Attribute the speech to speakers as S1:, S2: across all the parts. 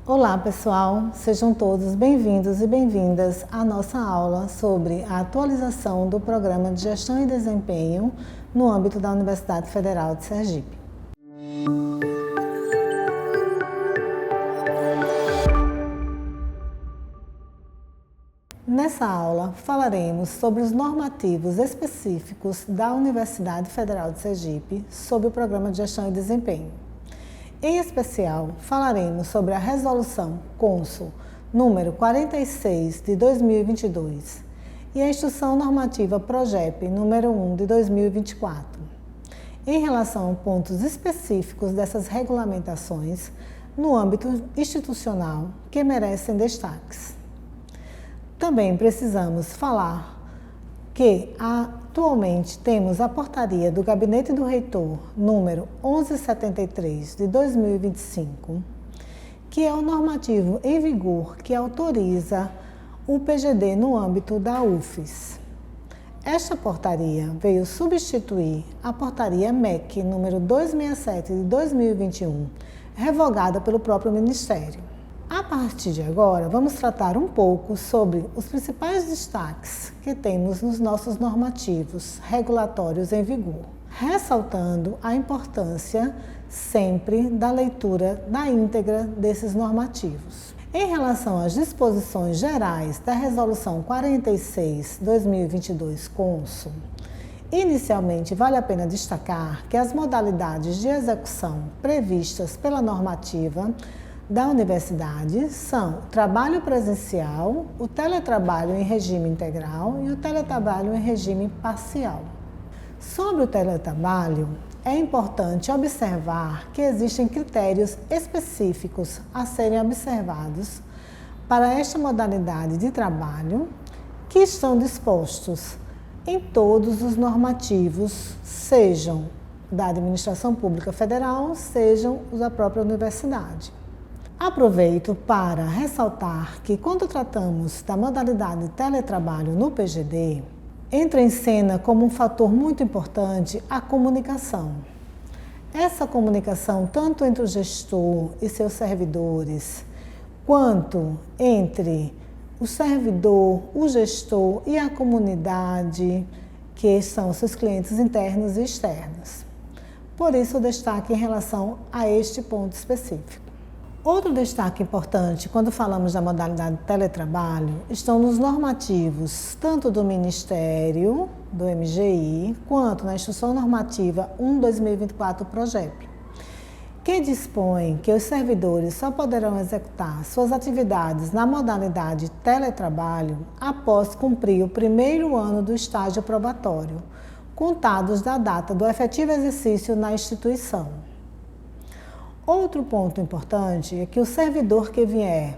S1: Olá pessoal, sejam todos bem-vindos e bem-vindas à nossa aula sobre a atualização do Programa de Gestão e Desempenho no âmbito da Universidade Federal de Sergipe. Nessa aula falaremos sobre os normativos específicos da Universidade Federal de Sergipe sobre o Programa de Gestão e Desempenho. Em especial, falaremos sobre a Resolução Consul número 46 de 2022 e a Instrução Normativa PROGEP número 1 de 2024, em relação a pontos específicos dessas regulamentações no âmbito institucional que merecem destaques. Também precisamos falar que atualmente temos a portaria do Gabinete do Reitor número 1173 de 2025, que é o normativo em vigor que autoriza o PGD no âmbito da UFES. Esta portaria veio substituir a portaria MEC número 267 de 2021, revogada pelo próprio Ministério. A partir de agora, vamos tratar um pouco sobre os principais destaques que temos nos nossos normativos regulatórios em vigor, ressaltando a importância sempre da leitura da íntegra desses normativos. Em relação às disposições gerais da Resolução 46/2022 Consul, inicialmente vale a pena destacar que as modalidades de execução previstas pela normativa da universidade são o trabalho presencial, o teletrabalho em regime integral e o teletrabalho em regime parcial. Sobre o teletrabalho, é importante observar que existem critérios específicos a serem observados para esta modalidade de trabalho que estão dispostos em todos os normativos, sejam da Administração Pública Federal, sejam os da própria universidade. Aproveito para ressaltar que, quando tratamos da modalidade teletrabalho no PGD, entra em cena como um fator muito importante a comunicação. Essa comunicação, tanto entre o gestor e seus servidores, quanto entre o servidor, o gestor e a comunidade, que são seus clientes internos e externos. Por isso, o destaque em relação a este ponto específico. Outro destaque importante quando falamos da modalidade teletrabalho estão nos normativos, tanto do Ministério, do MGI, quanto na Instrução Normativa 1/2024 PROGEP, que dispõe que os servidores só poderão executar suas atividades na modalidade teletrabalho após cumprir o primeiro ano do estágio probatório, contados da data do efetivo exercício na instituição. Outro ponto importante é que o servidor que vier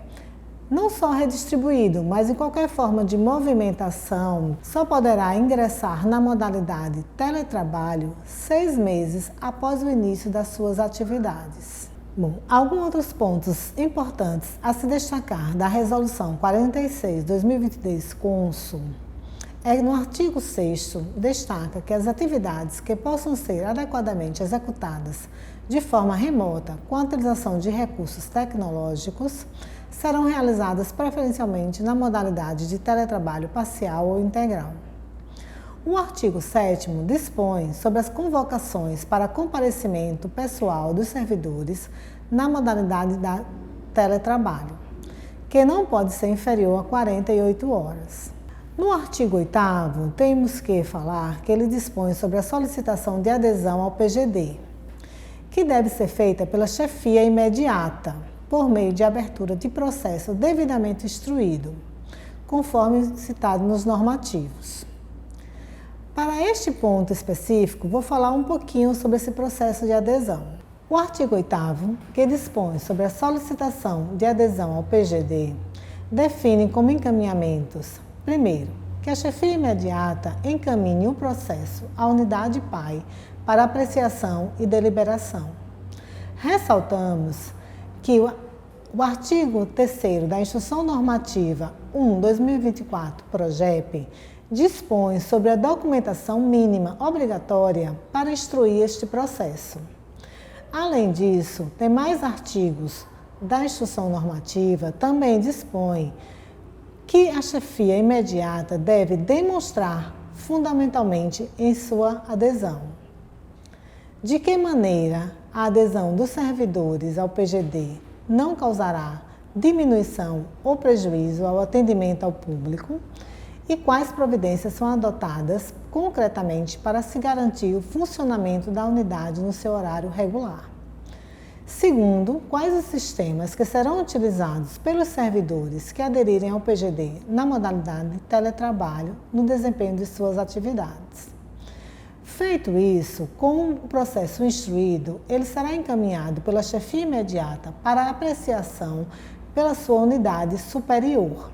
S1: não só redistribuído, mas em qualquer forma de movimentação, só poderá ingressar na modalidade teletrabalho 6 meses após o início das suas atividades. Bom, alguns outros pontos importantes a se destacar da Resolução 46/2022 Consul é que no artigo 6º destaca que as atividades que possam ser adequadamente executadas de forma remota com a utilização de recursos tecnológicos serão realizadas preferencialmente na modalidade de teletrabalho parcial ou integral. O artigo 7º dispõe sobre as convocações para comparecimento pessoal dos servidores na modalidade da teletrabalho, que não pode ser inferior a 48 horas. No artigo 8º, temos que falar que ele dispõe sobre a solicitação de adesão ao PGD, que deve ser feita pela chefia imediata, por meio de abertura de processo devidamente instruído, conforme citado nos normativos. Para este ponto específico, vou falar um pouquinho sobre esse processo de adesão. O artigo 8º, que dispõe sobre a solicitação de adesão ao PGD, define como encaminhamentos: primeiro, que a chefia imediata encaminhe o processo à unidade PAI para apreciação e deliberação. Ressaltamos que o artigo 3º da Instrução Normativa 1/2024 PROGEP dispõe sobre a documentação mínima obrigatória para instruir este processo. Além disso, tem mais artigos da instrução normativa também dispõe que a chefia imediata deve demonstrar fundamentalmente em sua adesão. De que maneira a adesão dos servidores ao PGD não causará diminuição ou prejuízo ao atendimento ao público e quais providências são adotadas concretamente para se garantir o funcionamento da unidade no seu horário regular. Segundo, quais os sistemas que serão utilizados pelos servidores que aderirem ao PGD na modalidade de teletrabalho no desempenho de suas atividades. Feito isso, com o processo instruído, ele será encaminhado pela chefia imediata para apreciação pela sua unidade superior.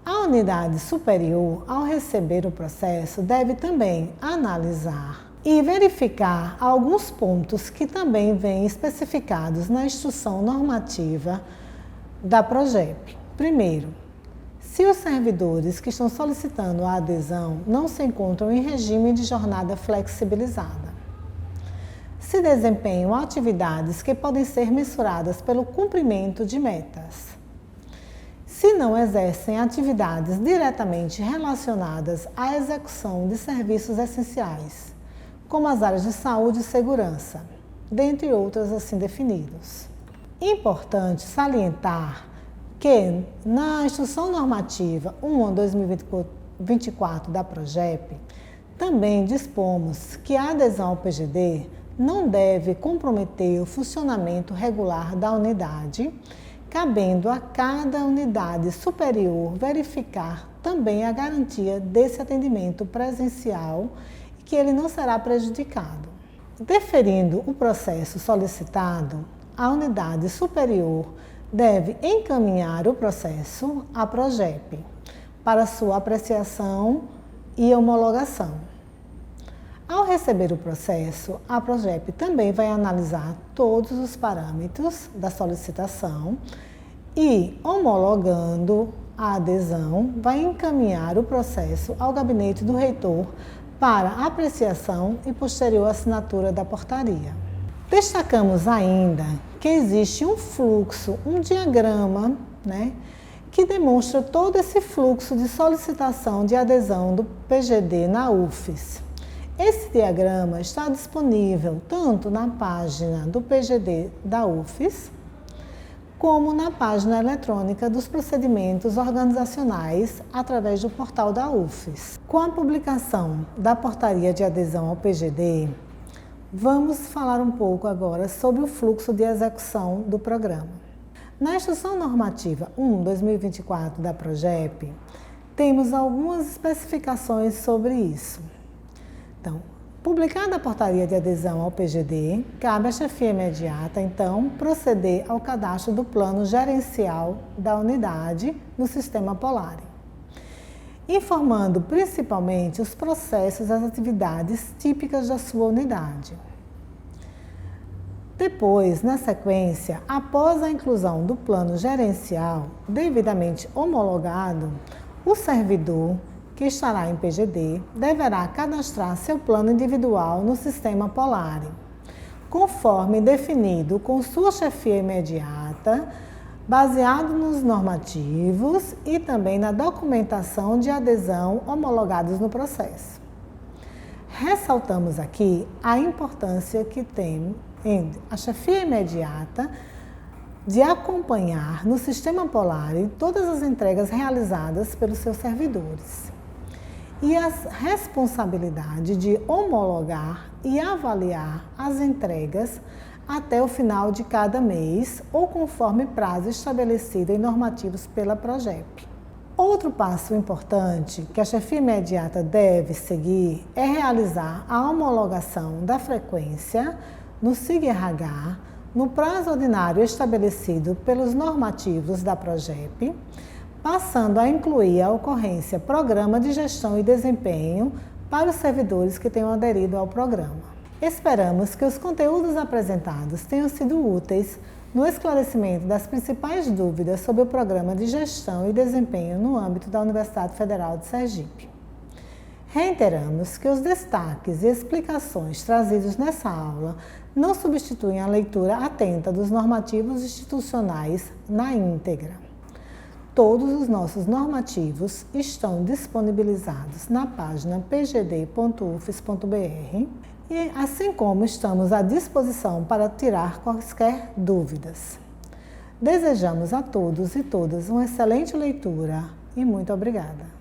S1: A unidade superior, ao receber o processo, deve também analisar e verificar alguns pontos que também vêm especificados na instrução normativa da PROGEP. Primeiro, se os servidores que estão solicitando a adesão não se encontram em regime de jornada flexibilizada. Se desempenham atividades que podem ser mensuradas pelo cumprimento de metas. Se não exercem atividades diretamente relacionadas à execução de serviços essenciais, como as áreas de saúde e segurança, dentre outros assim definidos. Importante salientar que na Instrução Normativa 1/2024 da PROGEP, também dispomos que a adesão ao PGD não deve comprometer o funcionamento regular da unidade, cabendo a cada unidade superior verificar também a garantia desse atendimento presencial e que ele não será prejudicado. Deferindo o processo solicitado, a unidade superior deve encaminhar o processo à PROGEP para sua apreciação e homologação. Ao receber o processo, a PROGEP também vai analisar todos os parâmetros da solicitação e, homologando a adesão, vai encaminhar o processo ao gabinete do reitor para apreciação e posterior assinatura da portaria. Destacamos ainda que existe um fluxo, um diagrama, que demonstra todo esse fluxo de solicitação de adesão do PGD na UFES. Esse diagrama está disponível tanto na página do PGD da UFES, como na página eletrônica dos procedimentos organizacionais através do portal da UFES. Com a publicação da portaria de adesão ao PGD, vamos falar um pouco agora sobre o fluxo de execução do programa. Na Instrução Normativa 1/2024 da PROGEP, temos algumas especificações sobre isso. Então, publicada a portaria de adesão ao PGD, cabe à chefia imediata, então, proceder ao cadastro do plano gerencial da unidade no sistema Polari, informando principalmente os processos e as atividades típicas da sua unidade. Depois, na sequência, após a inclusão do plano gerencial devidamente homologado, o servidor que estará em PGD deverá cadastrar seu plano individual no sistema Polari, conforme definido com sua chefia imediata, baseado nos normativos e também na documentação de adesão homologados no processo. Ressaltamos aqui a importância que tem a chefia imediata de acompanhar no sistema Polari todas as entregas realizadas pelos seus servidores e a responsabilidade de homologar e avaliar as entregas até o final de cada mês ou conforme prazo estabelecido em normativos pela PROGEP. Outro passo importante que a chefia imediata deve seguir é realizar a homologação da frequência no SIG-RH no prazo ordinário estabelecido pelos normativos da PROGEP, passando a incluir a ocorrência Programa de Gestão e Desempenho para os servidores que tenham aderido ao programa. Esperamos que os conteúdos apresentados tenham sido úteis no esclarecimento das principais dúvidas sobre o Programa de Gestão e Desempenho no âmbito da Universidade Federal de Sergipe. Reiteramos que os destaques e explicações trazidos nessa aula não substituem a leitura atenta dos normativos institucionais na íntegra. Todos os nossos normativos estão disponibilizados na página pgd.ufes.br e assim como estamos à disposição para tirar quaisquer dúvidas. Desejamos a todos e todas uma excelente leitura e muito obrigada.